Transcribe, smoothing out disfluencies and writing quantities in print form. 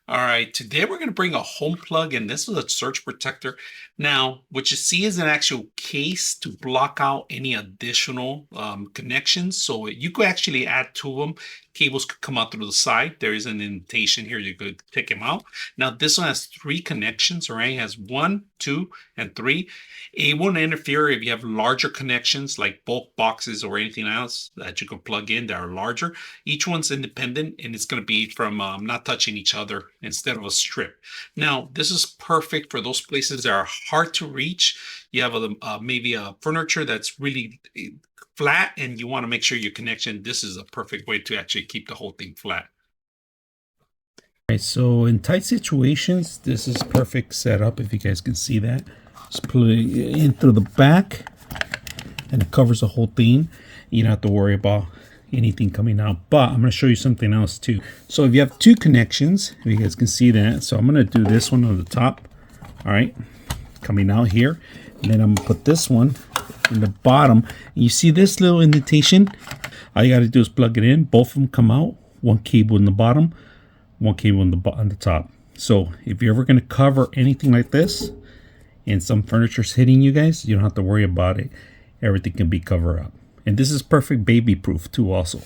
All right, today we're going to bring a home plug, and this is a surge protector. Now, what you see is an actual case to block out any additional connections. So you could actually add to them. Cables could come out through the side. There is an indentation here. You could take them out. Now, this one has three connections, all right? It has one, two, and three. It won't interfere if you have larger connections like bulk boxes or anything else that you can plug in that are larger. Each one's independent and it's going to be from not touching each other instead of a strip. Now, this is perfect for those places that are hard to reach. You have maybe a furniture that's really flat and you want to make sure your connection, this is a perfect way to actually keep the whole thing flat. Right, so in tight situations, this is perfect setup. If you guys can see that, just put it in through the back, and it covers the whole thing. You don't have to worry about anything coming out. But I'm going to show you something else too. So if you have two connections, if you guys can see that, so I'm going to do this one on the top. All right, coming out here, and then I'm going to put this one in the bottom. And you see this little indentation? All you got to do is plug it in. Both of them come out. One cable in the bottom, one cable on the top. So if you're ever going to cover anything like this and some furniture's hitting you guys, you don't have to worry about it. Everything can be covered up. And this is perfect baby proof too also.